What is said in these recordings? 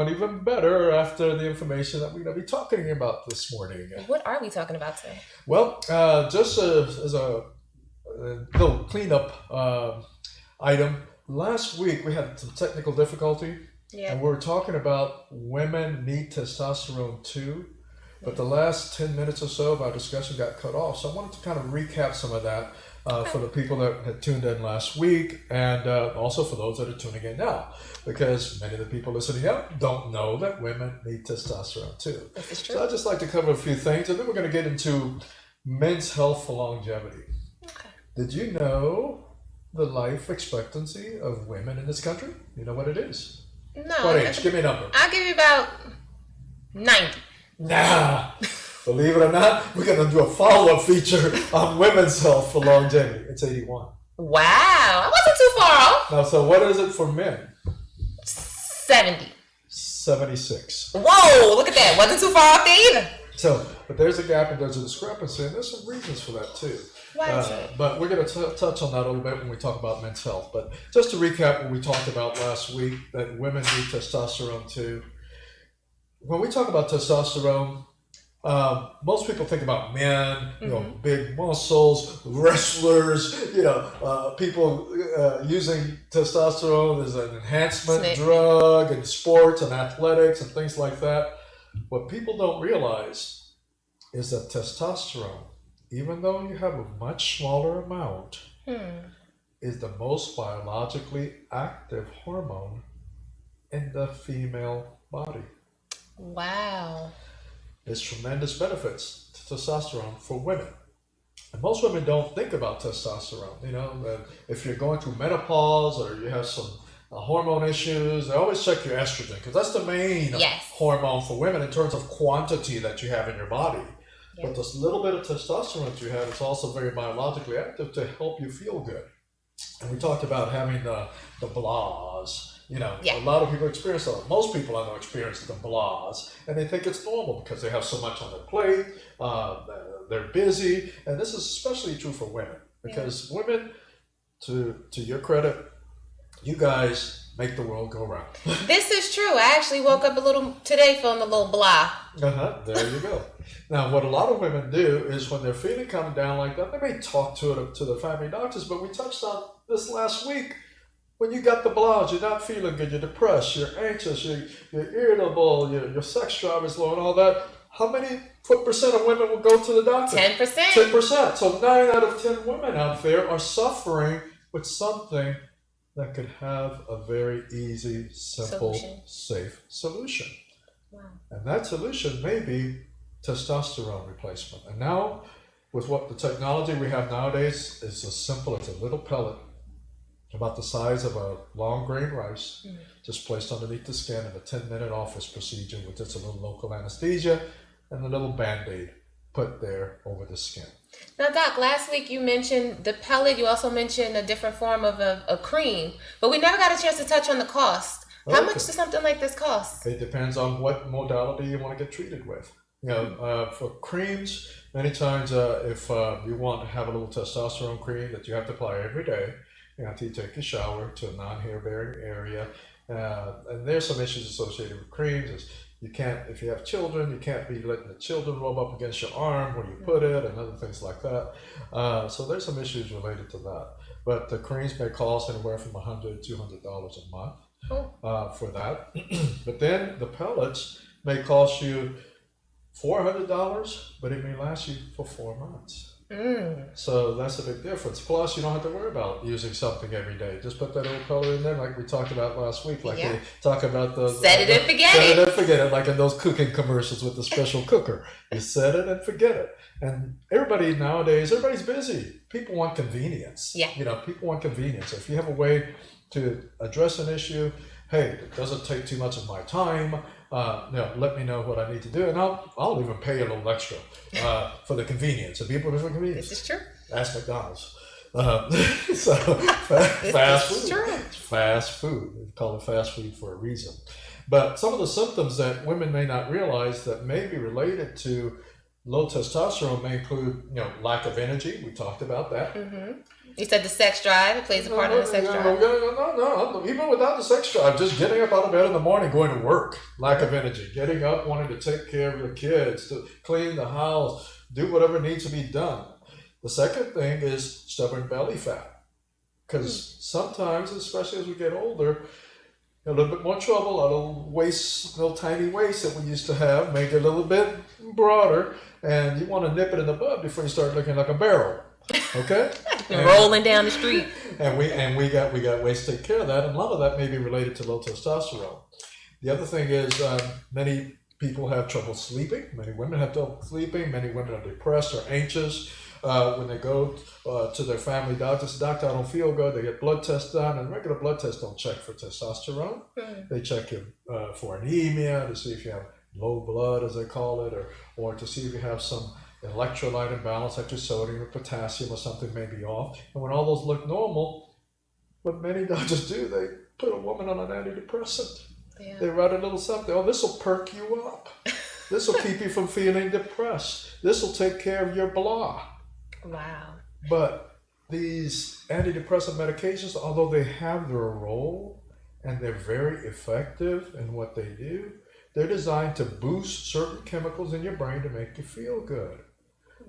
But even better after the information that we're going to be talking about this morning. What are we talking about today? Well, just as a little cleanup item, last week we had some technical difficulty, Yeah. and we were talking about women need testosterone too. But the last 10 minutes or so of our discussion got cut off. So I wanted to kind of recap some of that for the people that had tuned in last week and also for those that are tuning in now. Because many of the people listening up don't know that women need testosterone too. This is true. So I'd just like to cover a few things and then we're going to get into men's health for longevity. Okay. Did you know the life expectancy of women in this country? You know what it is? No. What age? Give me a number. I'll give you about 90. Nah, believe it or not, we're going to do a follow-up feature on women's health for longevity. It's 81. Wow. I wasn't too far off. Now, so what is it for men? 70. 76. Whoa, look at that. Wasn't too far off there either. So, but there's a gap and there's a discrepancy, and there's some reasons for that too. Why is it? But we're going to touch on that a little bit when we talk about men's health. But just to recap what we talked about last week, that women need testosterone too. When we talk about testosterone, most people think about men, you know, big muscles, wrestlers, people using testosterone as an enhancement drug in sports and athletics and things like that. What people don't realize is that testosterone, even though you have a much smaller amount, is the most biologically active hormone in the female body. Wow. There's tremendous benefits to testosterone for women. And most women don't think about testosterone. You know, that if you're going through menopause or you have some hormone issues, they always check your estrogen because that's the main hormone for women in terms of quantity that you have in your body. Yep. But this little bit of testosterone that you have is also very biologically active to help you feel good. And we talked about having the blahs. You know, a lot of people experience that. Most people I know experience the blahs, and they think it's normal because they have so much on their plate, they're busy, and this is especially true for women because women, to your credit, you guys make the world go round. This is true. I actually woke up a little today feeling a little blah. There you go. Now, what a lot of women do is when they're feeling kind of down like that, they may talk to the family doctors, but we touched on this last week. When you got the blahs, you're not feeling good, you're depressed, you're anxious, you're irritable, your sex drive is low and all that. How many percent of women will go to the doctor? 10%. 10%. So 9 out of 10 women out there are suffering with something that could have a very easy, simple, safe solution. Wow. And that solution may be testosterone replacement. And now, with what the technology we have nowadays is as simple as a little pellet about the size of a long grain rice, just placed underneath the skin in a 10-minute office procedure with just a little local anesthesia and a little Band-Aid put there over the skin. Now, Doc, last week you mentioned the pellet. You also mentioned a different form of a cream, but we never got a chance to touch on the cost. How much does something like this cost? It depends on what modality you want to get treated with. You know, for creams, many times if you want to have a little testosterone cream that you have to apply every day, after you take a shower to a non-hair-bearing area. And there's some issues associated with creams. You can't, if you have children, you can't be letting the children rub up against your arm where you put it and other things like that. So there's some issues related to that. But the creams may cost anywhere from $100 to $200 a month for that. But then the pellets may cost you $400, but it may last you for 4 months. So that's a big difference. Plus, you don't have to worry about using something every day. Just put that little color in there, like we talked about last week. Like they talk about the set it and forget it. Set it and forget it, like in those cooking commercials with the special cooker. You set it and forget it. And everybody nowadays, everybody's busy. People want convenience. Yeah. You know, people want convenience. If you have a way to address an issue, hey, it doesn't take too much of my time. Let me know what I need to do, and I'll even pay a little extra for the convenience. And people for convenience. This is true. Ask McDonald's. So fast food. True. Fast food. They call it fast food for a reason. But some of the symptoms that women may not realize that may be related to Low testosterone may include, lack of energy. We talked about that. You said the sex drive, it plays a part in the sex drive. No. Even without the sex drive, just getting up out of bed in the morning, going to work, lack of energy. Getting up, wanting to take care of your kids, to clean the house, do whatever needs to be done. The second thing is stubborn belly fat. Because sometimes, especially as we get older, a little bit more trouble, a little tiny waist that we used to have, make it a little bit broader, and you want to nip it in the bud before you start looking like a barrel. Okay? Rolling down the street. And we got ways to take care of that, and a lot of that may be related to low testosterone. The other thing is many people have trouble sleeping. Many women have trouble sleeping. Many women are depressed or anxious. When they go to their family doctor, say, doctor, I don't feel good. They get blood tests done, and regular blood tests don't check for testosterone. They check you for anemia to see if you have low blood, as they call it, or to see if you have some electrolyte imbalance, like your sodium or potassium or something may be off. And when all those look normal, what many doctors do, they put a woman on an antidepressant. Yeah. They write a little something. Oh, this will perk you up. This will keep you from feeling depressed. This will take care of your blah. Wow. But these antidepressant medications, although they have their role and they're very effective in what they do, they're designed to boost certain chemicals in your brain to make you feel good.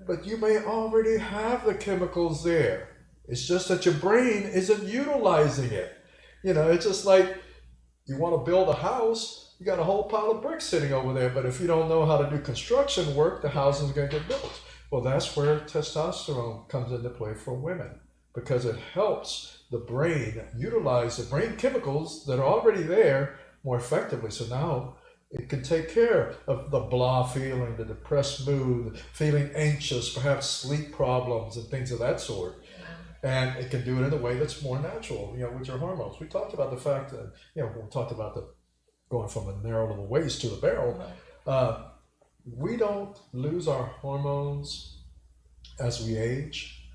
But you may already have the chemicals there. It's just that your brain isn't utilizing it. It's just like you want to build a house, you got a whole pile of bricks sitting over there, but if you don't know how to do construction work, the house isn't going to get built. Well, that's where testosterone comes into play for women, because it helps the brain utilize the brain chemicals that are already there more effectively. So now it can take care of the blah feeling, the depressed mood, feeling anxious, perhaps sleep problems and things of that sort. And it can do it in a way that's more natural, with your hormones. We talked about the fact that, we talked about the going from a narrow little waist to a barrel. We don't lose our hormones as we age,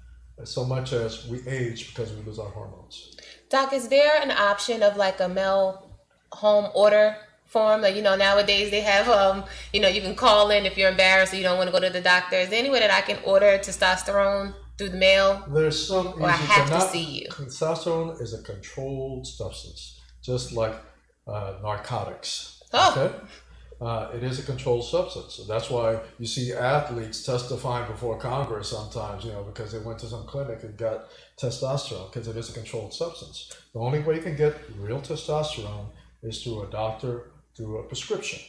so much as we age because we lose our hormones. Doc, is there an option of like a male home order form? Like, nowadays they have, you can call in if you're embarrassed or you don't want to go to the doctor. Is there any way that I can order testosterone through the mail? There's some easy, or I have to see you. Testosterone is a controlled substance, just like narcotics. Oh. Okay? It is a controlled substance. So that's why you see athletes testifying before Congress sometimes, because they went to some clinic and got testosterone, because it is a controlled substance. The only way you can get real testosterone is through a doctor, through a prescription.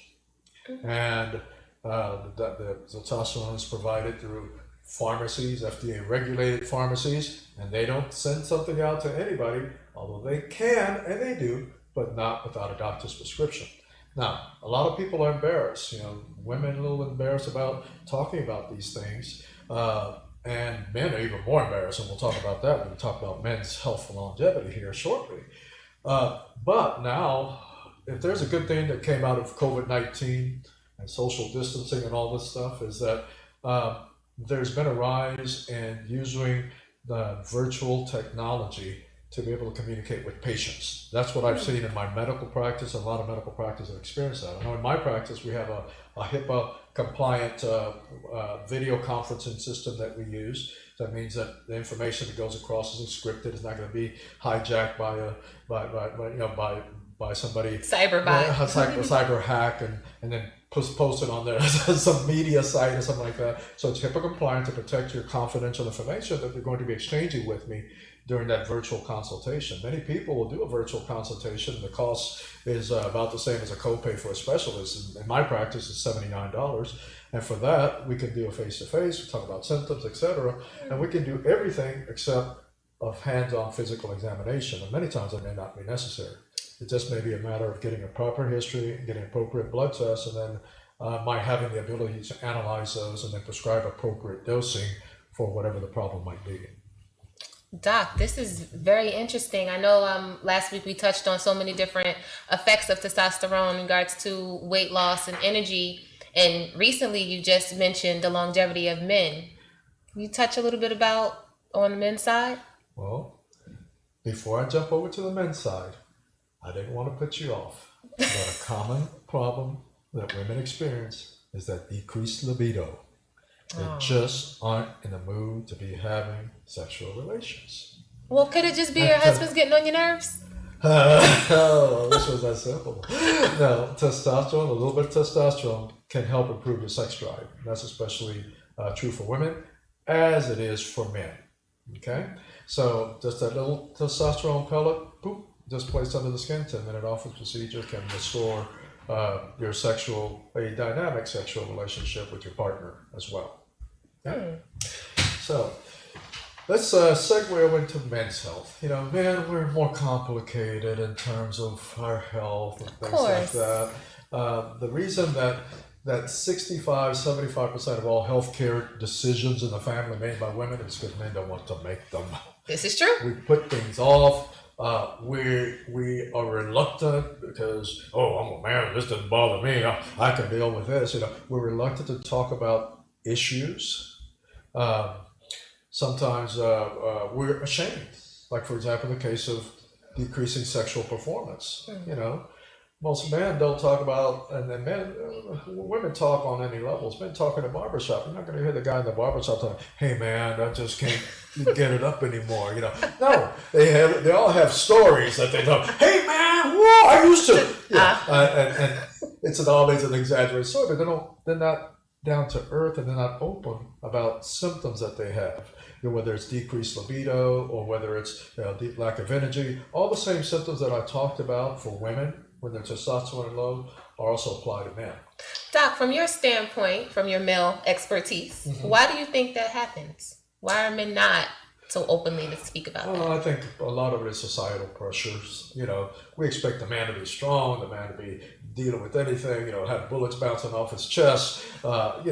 And the testosterone is provided through pharmacies, FDA-regulated pharmacies, and they don't send something out to anybody, although they can, and they do, but not without a doctor's prescription. Now, a lot of people are embarrassed. Women are a little embarrassed about talking about these things, and men are even more embarrassed, and we'll talk about that when we talk about men's health and longevity here shortly. But now, if there's a good thing that came out of COVID-19 and social distancing and all this stuff, is that there's been a rise in using the virtual technology to be able to communicate with patients. That's what I've seen in my medical practice. A lot of medical practice have experienced that. I know in my practice we have a HIPAA compliant video conferencing system that we use. That means that the information that goes across isn't scripted. It's not going to be hijacked by somebody, cyberbot, a cyber hack, and then post it on there as some media site or something like that. So it's HIPAA compliant to protect your confidential information that you're going to be exchanging with me during that virtual consultation. Many people will do a virtual consultation. The cost is about the same as a copay for a specialist. In my practice, it's $79. And for that, we can do a face-to-face, we talk about symptoms, etc. And we can do everything except of hands-on physical examination. And many times that may not be necessary. It just may be a matter of getting a proper history, getting appropriate blood tests, and then my having the ability to analyze those and then prescribe appropriate dosing for whatever the problem might be. Doc, this is very interesting. I know last week we touched on so many different effects of testosterone in regards to weight loss and energy. And recently you just mentioned the longevity of men. Can you touch a little bit about on the men's side? Well, before I jump over to the men's side, I didn't want to put you off. But a common problem that women experience is that decreased libido. They just aren't in the mood to be having sexual relations. Well, could it just be your husband's getting on your nerves? Oh, this was that simple. No, testosterone, a little bit of testosterone can help improve your sex drive. That's especially true for women as it is for men. Okay? So just that little testosterone pellet, boop, just placed under the skin, 10-minute office procedure can restore a dynamic sexual relationship with your partner as well. Okay? So let's segue over into men's health. Men, we're more complicated in terms of our health and things like that. The reason that 65, 75% of all healthcare decisions in the family made by women is because men don't want to make them. This is true. We put things off. We are reluctant because, I'm a man, this doesn't bother me. I can deal with this. We're reluctant to talk about issues. Sometimes we're ashamed. Like, for example, the case of decreasing sexual performance. Most men don't talk about, and then women talk on any levels. Men talk in a barbershop. You're not going to hear the guy in the barbershop talking, "Hey man, I just can't get it up anymore." No, they all have stories that they tell. "Hey man, whoa, I used to," and it's always an exaggerated story, but they're not down to earth, and they're not open about symptoms that they have. Whether it's decreased libido or whether it's deep lack of energy, all the same symptoms that I talked about for women when their testosterone low are also apply to men. Doc, from your standpoint, from your male expertise, why do you think that happens? Why are men not so openly to speak about that? I think a lot of it is societal pressures. We expect the man to be strong, the man to be dealing with anything, have bullets bouncing off his chest, and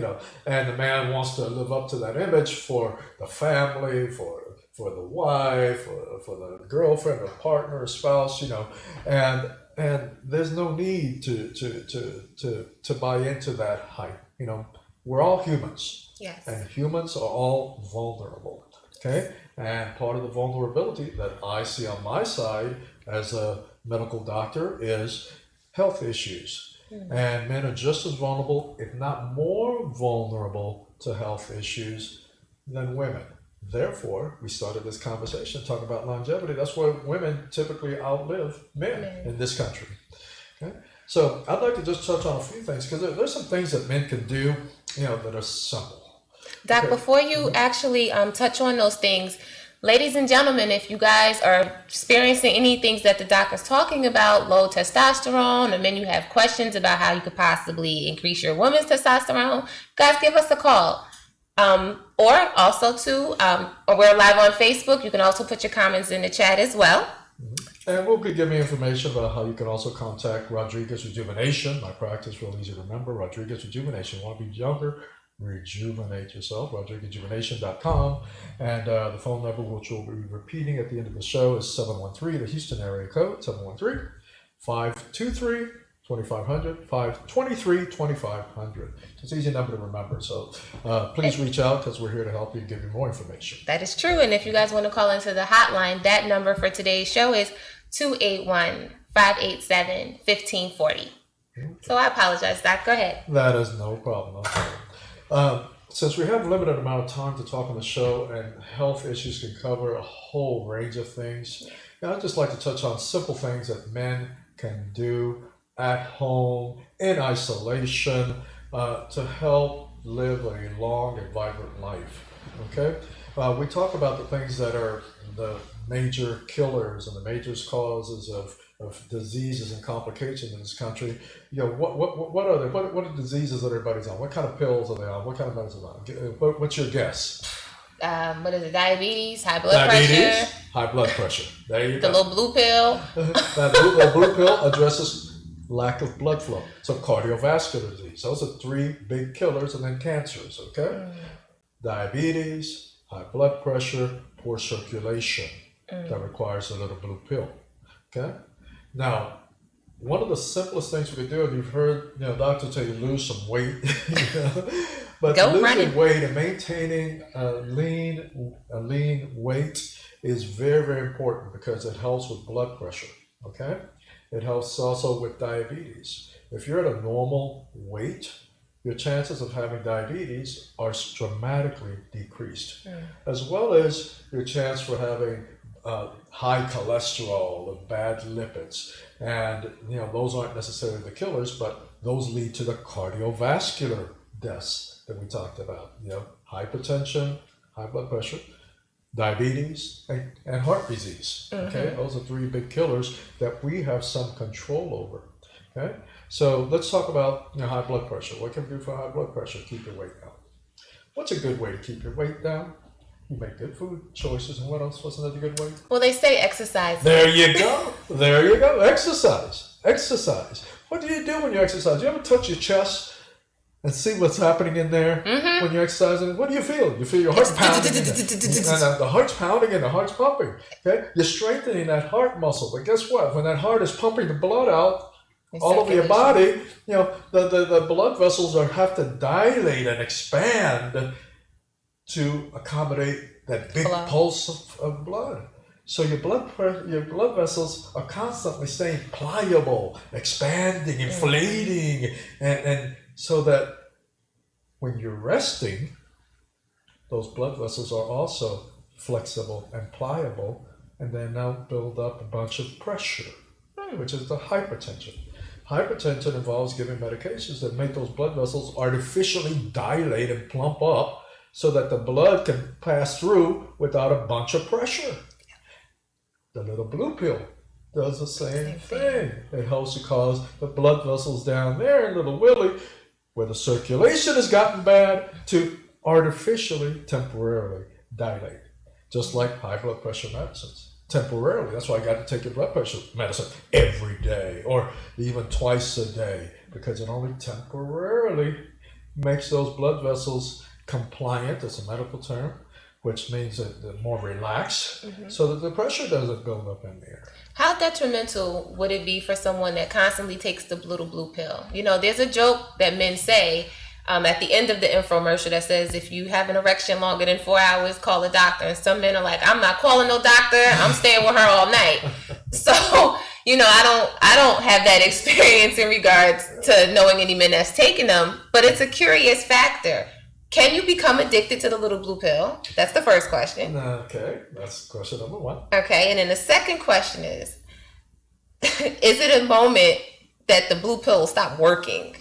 the man wants to live up to that image for the family, for the wife, for the girlfriend, the partner, spouse, and there's no need to buy into that hype. We're all humans. Yes. And humans are all vulnerable. Okay? And part of the vulnerability that I see on my side as a medical doctor is health issues. And men are just as vulnerable, if not more vulnerable, to health issues than women. Therefore, we started this conversation talking about longevity. That's why women typically outlive men in this country. Okay? So I'd like to just touch on a few things because there's some things that men can do, that are simple. Doc, before you actually touch on those things, ladies and gentlemen, if you guys are experiencing any things that the doc is talking about, low testosterone, or then you have questions about how you could possibly increase your woman's testosterone, guys, give us a call. Or also we're live on Facebook. You can also put your comments in the chat as well. And we'll be giving information about how you can also contact Rodriguez Rejuvenation. My practice, real easy to remember, Rodriguez Rejuvenation. Want to be younger? Rejuvenate yourself, RodriguezRejuvenation.com. And the phone number, which we'll be repeating at the end of the show, is 713, the Houston area code, 713-523-2500, 523-2500. It's an easy number to remember. So please reach out because we're here to help you and give you more information. That is true. And if you guys want to call into the hotline, that number for today's show is 281-587-1540. Okay. So I apologize, Doc. Go ahead. That is no problem. Since we have a limited amount of time to talk on the show and health issues can cover a whole range of things, I'd just like to touch on simple things that men can do at home in isolation to help live a long and vibrant life. Okay? We talk about the things that are the major killers and the major causes of diseases and complications in this country. What are they? What are diseases that everybody's on? What kind of pills are they on? What kind of medicine are they on? What's your guess? What is it? Diabetes, high blood pressure. High blood pressure. There you go. The little blue pill. That little blue pill addresses lack of blood flow. So cardiovascular disease. Those are three big killers, and then cancers. Okay. Diabetes, high blood pressure, poor circulation. That requires a little blue pill. Okay. Now, one of the simplest things we can do, and you've heard, doctors tell you lose some weight, but losing weight and maintaining a lean weight is very, very important because it helps with blood pressure. Okay, it helps also with diabetes. If you're at a normal weight, your chances of having diabetes are dramatically decreased, as well as your chance for having high cholesterol and bad lipids. And those aren't necessarily the killers, but those lead to the cardiovascular deaths that we talked about. Hypertension, high blood pressure, diabetes, and heart disease. Okay, those are three big killers that we have some control over. Okay, so let's talk about high blood pressure. What can we do for high blood pressure? Keep your weight down. What's a good way to keep your weight down? You make good food choices, and what else wasn't that a good way? Well, they say exercise. There you go. There you go. Exercise. Exercise. What do you do when you exercise? You ever touch your chest and see what's happening in there when you're exercising? What do you feel? You feel your heart pounding. And the heart's pounding and the heart's pumping. Okay? You're strengthening that heart muscle. But guess what? When that heart is pumping the blood out all over your body, the blood vessels have to dilate and expand to accommodate that big pulse of blood. So your blood vessels are constantly staying pliable, expanding, inflating, and so that when you're resting, those blood vessels are also flexible and pliable, and they now build up a bunch of pressure, which is the hypertension. Hypertension involves giving medications that make those blood vessels artificially dilate and plump up, so that the blood can pass through without a bunch of pressure. The little blue pill does the same thing. It helps to cause the blood vessels down there in little willy, where the circulation has gotten bad, to artificially, temporarily dilate. Just like high blood pressure medicines. Temporarily. That's why I got to take your blood pressure medicine every day, or even twice a day, because it only temporarily makes those blood vessels compliant, is a medical term, which means that they're more relaxed, so that the pressure doesn't build up in the air. How detrimental would it be for someone that constantly takes the little blue pill? There's a joke that men say at the end of the infomercial that says, if you have an erection longer than 4 hours, call a doctor. And some men are like, I'm not calling no doctor, I'm staying with her all night. So, I don't have that experience in regards to knowing any men that's taken them, but it's a curious factor. Can you become addicted to the little blue pill? That's the first question. Okay, that's question number one. Okay, and then the second question is it a moment that the blue pill will stop working?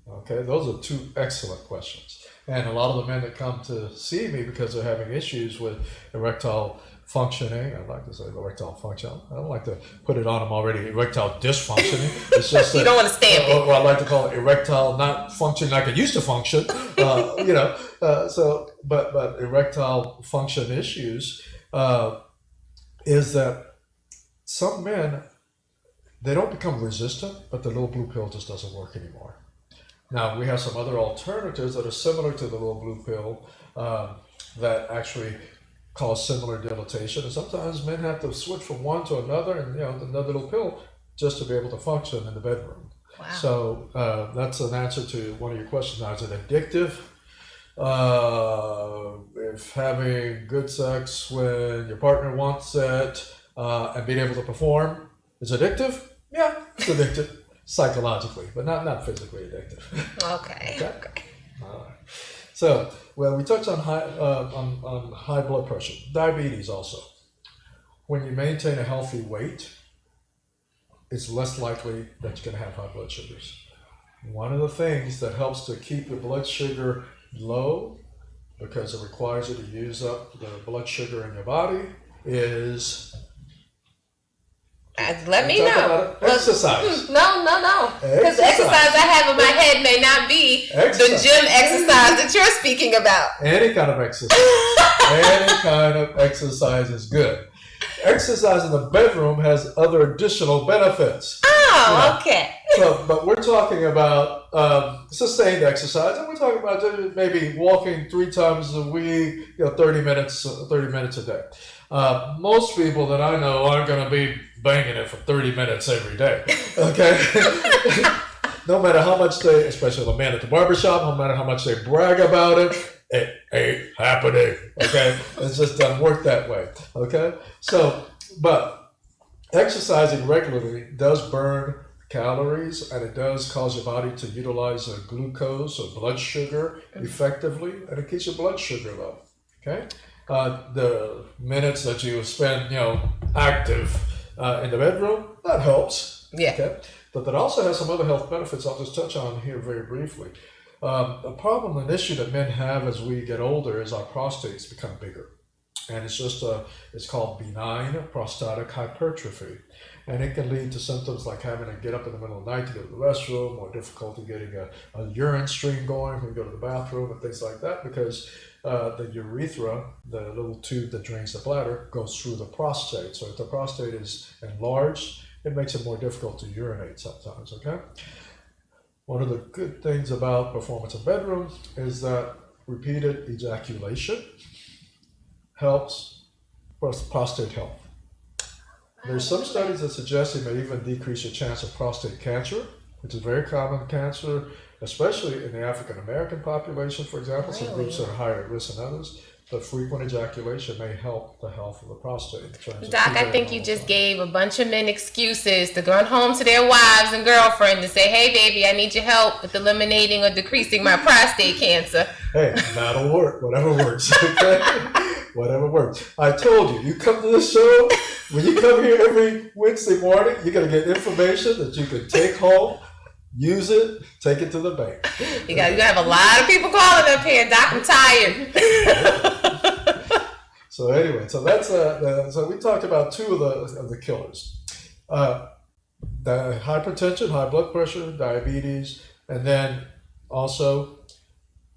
Okay, those are two excellent questions. And a lot of the men that come to see me because they're having issues with erectile functioning, I like to say erectile function. I don't like to put it on them already, erectile dysfunctioning. It's just you don't want to stamp it. Or I like to call it erectile not functioning like it used to function. But erectile function issues is that some men, they don't become resistant, but the little blue pill just doesn't work anymore. Now, we have some other alternatives that are similar to the little blue pill that actually cause similar dilatation. And sometimes men have to switch from one to another and, another little pill just to be able to function in the bedroom. Wow. So that's an answer to one of your questions. Now, is it addictive? If having good sex when your partner wants it and being able to perform is addictive? Yeah, it's addictive. Psychologically, but not physically addictive. Okay. All right. So, we touched on high blood pressure, diabetes also. When you maintain a healthy weight, it's less likely that you're going to have high blood sugars. One of the things that helps to keep your blood sugar low, because it requires you to use up the blood sugar in your body, is let me know. Exercise. No. Because the exercise I have in my head may not be the gym exercise that you're speaking about. Any kind of exercise. Any kind of exercise is good. Exercise in the bedroom has other additional benefits. Oh, okay. But we're talking about sustained exercise, and we're talking about maybe walking 3 times a week, 30 minutes a day. Most people that I know aren't going to be banging it for 30 minutes every day. Okay? No matter how much they, especially the man at the barbershop, no matter how much they brag about it ain't happening. Okay? It just doesn't work that way. Okay? So, but exercising regularly does burn calories, and it does cause your body to utilize glucose or blood sugar effectively, and it keeps your blood sugar low. Okay, the minutes that you spend, active in the bedroom, that helps. Yeah. Okay, but that also has some other health benefits. I'll just touch on here very briefly. A problem, an issue that men have as we get older is our prostates become bigger. And it's called benign prostatic hypertrophy. And it can lead to symptoms like having to get up in the middle of the night to go to the restroom, or difficulty getting a urine stream going when you go to the bathroom and things like that, because the urethra, the little tube that drains the bladder, goes through the prostate. So if the prostate is enlarged, it makes it more difficult to urinate sometimes, okay? One of the good things about performance in bedroom is that repeated ejaculation helps prostate health. There's some studies that suggest it may even decrease your chance of prostate cancer, which is very common cancer, especially in the African American population, for example. Some groups are higher at risk than others. But frequent ejaculation may help the health of the prostate. Doc, I think you just gave a bunch of men excuses to run home to their wives and girlfriends and say, hey, baby, I need your help with eliminating or decreasing my prostate cancer. Hey, that'll work. Whatever works. Okay? Whatever works. I told you, you come to this show, when you come here every Wednesday morning, you're going to get information that you can take home, use it, take it to the bank. You're going to have a lot of people calling up here, Doc, I'm tired. So anyway, so that's so we talked about two of the killers, the hypertension, high blood pressure, diabetes, and then also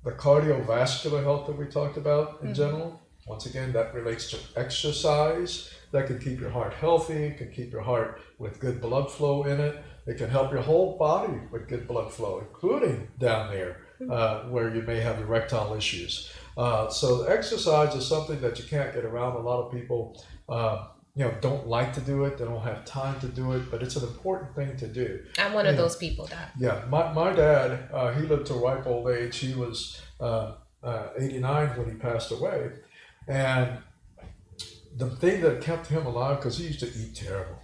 the cardiovascular health that we talked about in general. Once again, that relates to exercise. That can keep your heart healthy, can keep your heart with good blood flow in it. It can help your whole body with good blood flow, including down there where you may have erectile issues. So exercise is something that you can't get around. A lot of people, don't like to do it. They don't have time to do it, but it's an important thing to do. I'm one of those people, Doc. Yeah, my dad, he lived to ripe old age. He was 89 when he passed away, and the thing that kept him alive, because he used to eat terrible.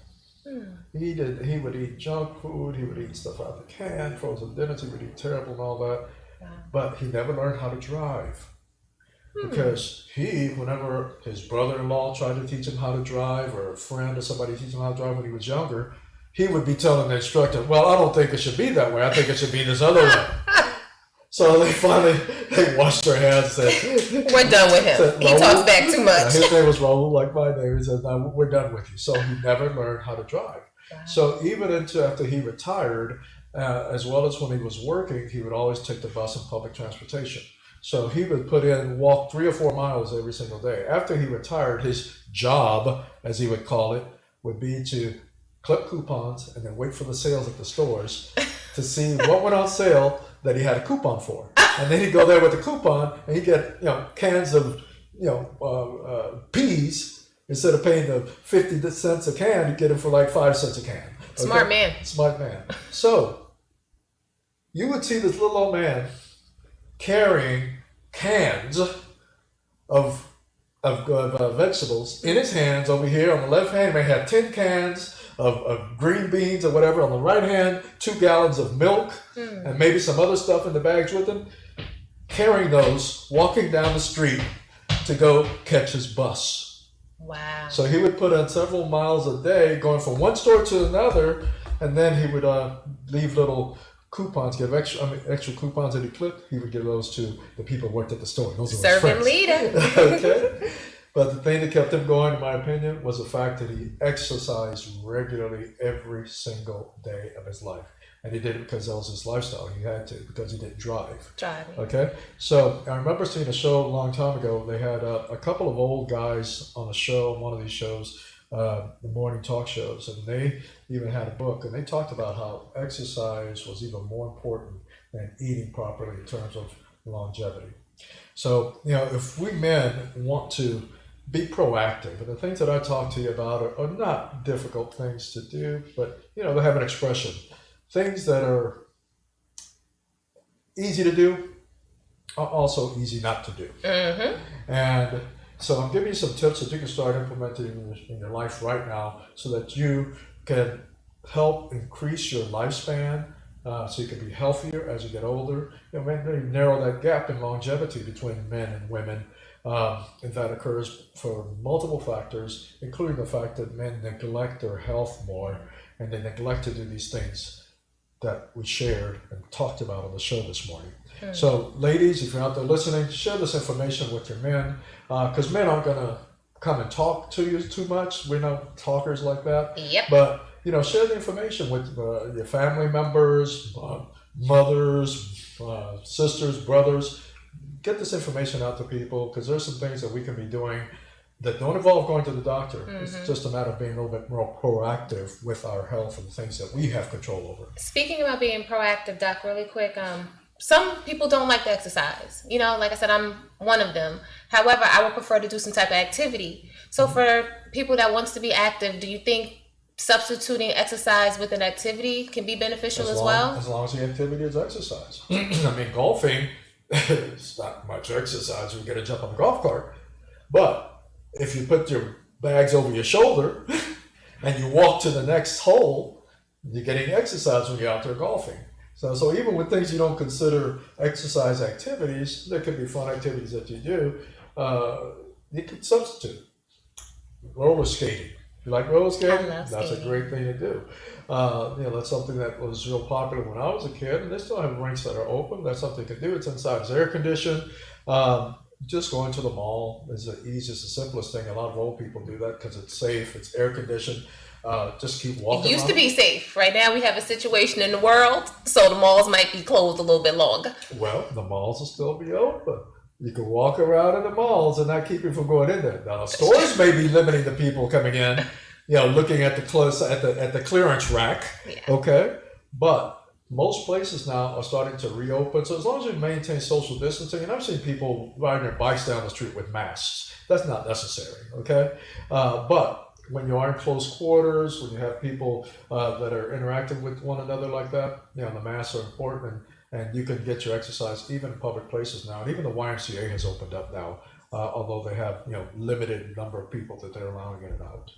He would eat junk food. He would eat stuff out of the can, frozen dinners. He would eat terrible and all that. Wow. But he never learned how to drive. Because whenever his brother-in-law tried to teach him how to drive, or a friend or somebody teach him how to drive when he was younger, he would be telling the instructor, well, I don't think it should be that way. I think it should be this other way. So they washed their hands and said, we're done with him. He talks back too much. His name was Raul, like my name. He said, no, we're done with you. So he never learned how to drive. Wow. So even after he retired, as well as when he was working, he would always take the bus and public transportation. So he would walk 3 or 4 miles every single day. After he retired, his job, as he would call it, would be to clip coupons and then wait for the sales at the stores to see what went on sale that he had a coupon for. And then he'd go there with the coupon and he'd get, cans of, peas. Instead of paying the 50 cents a can, he'd get them for like 5 cents a can. Okay? Smart man. Smart man. So you would see this little old man carrying cans of vegetables in his hands. Over here on the left hand, he may have 10 cans of green beans or whatever. On the right hand, 2 gallons of milk and maybe some other stuff in the bags with him. Carrying those, walking down the street to go catch his bus. Wow. So he would put in several miles a day going from one store to another, and then he would leave little coupons, give extra coupons that he clipped. He would give those to the people who worked at the store. Those were his friends. Servant leader. Okay. But the thing that kept him going, in my opinion, was the fact that he exercised regularly every single day of his life. And he did it because that was his lifestyle. He had to, because he didn't drive. Driving. Okay? So I remember seeing a show a long time ago. They had a couple of old guys on a show, one of these shows, the morning talk shows, and they even had a book, and they talked about how exercise was even more important than eating properly in terms of longevity. So, if we men want to be proactive, and the things that I talk to you about are not difficult things to do, but, they have an expression. Things that are easy to do are also easy not to do. Mm-hmm. And so I'm giving you some tips that you can start implementing in your life right now so that you can help increase your lifespan, so you can be healthier as you get older. They narrow that gap in longevity between men and women. And that occurs for multiple factors, including the fact that men neglect their health more and they neglect to do these things that we shared and talked about on the show this morning. So, ladies, if you're out there listening, share this information with your men, because men aren't going to come and talk to you too much. We're not talkers like that. Yep. But, share the information with your family members, mothers, sisters, brothers. Get this information out to people, because there's some things that we can be doing that don't involve going to the doctor. It's just a matter of being a little bit more proactive with our health and the things that we have control over. Speaking about being proactive, Doc, really quick, some people don't like to exercise. Like I said, I'm one of them. However, I would prefer to do some type of activity. So for people that wants to be active, do you think substituting exercise with an activity can be beneficial as well? As long as the activity is exercise. I mean, golfing, it's not much exercise. You get to jump on a golf cart. But if you put your bags over your shoulder and you walk to the next hole, you're getting exercise when you're out there golfing. So even with things you don't consider exercise activities, there could be fun activities that you do. You can substitute. Roller skating. You like roller skating? I love That's skating. a great thing to do. That's something that was real popular when I was a kid, and they still have rinks that are open. That's something you can do. It's inside. It's air conditioned. Just going to the mall is the easiest, the simplest thing. A lot of old people do that because it's safe, it's air conditioned. Just keep walking. It used to be safe. Right now we have a situation in the world, so the malls might be closed a little bit longer. Well, the malls will still be open. You can walk around in the malls and not keep you from going in there. Now, the stores may be limiting the people coming in, looking at the clearance rack. Yeah. Okay, but most places now are starting to reopen. So as long as you maintain social distancing, and I've seen people riding their bikes down the street with masks. That's not necessary. Okay, but when you are in close quarters, when you have people that are interacting with one another like that, the masks are important, and you can get your exercise even in public places now. And even the YMCA has opened up now, although they have limited number of people that they're allowing in and out.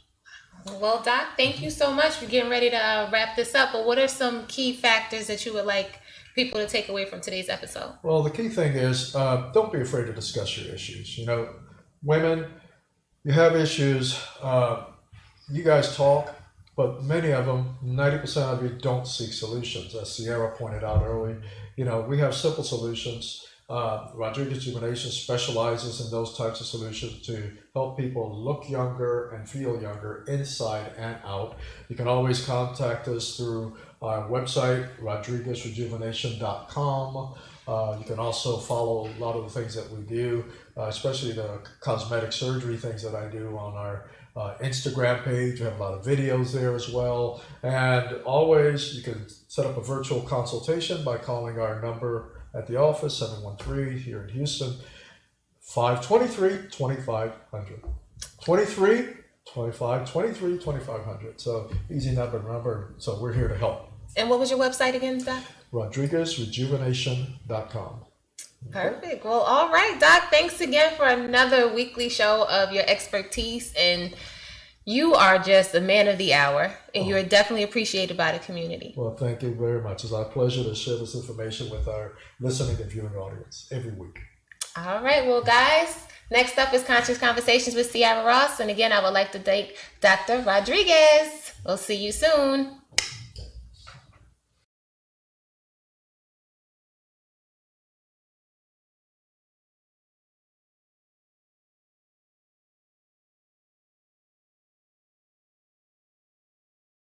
Well, Doc, thank you so much. We're getting ready to wrap this up, but what are some key factors that you would like people to take away from today's episode? Well, the key thing is don't be afraid to discuss your issues. Women, you have issues. You guys talk, but many of them, 90% of you don't seek solutions. As Sierra pointed out earlier, we have simple solutions. Rejuvenation specializes in those types of solutions to help people look younger and feel younger inside and out. You can always contact us through our website, rodriguezrejuvenation.com. You can also follow a lot of the things that we do, especially the cosmetic surgery things that I do on our Instagram page. We have a lot of videos there as well. And always, you can set up a virtual consultation by calling our number at the office, 713 here in Houston, 523-2500. 23-2500. So easy number. So we're here to help. And what was your website again, Doc? rodriguezrejuvenation.com. Perfect. Well, all right, Doc. Thanks again for another weekly show of your expertise. And you are just a man of the hour, and you're definitely appreciated by the community. Well, thank you very much. It's our pleasure to share this information with our listening and viewing audience every week. All right. Well, guys, next up is Conscious Conversations with Sierra Ross. And again, I would like to thank Dr. Rodriguez. We'll see you soon.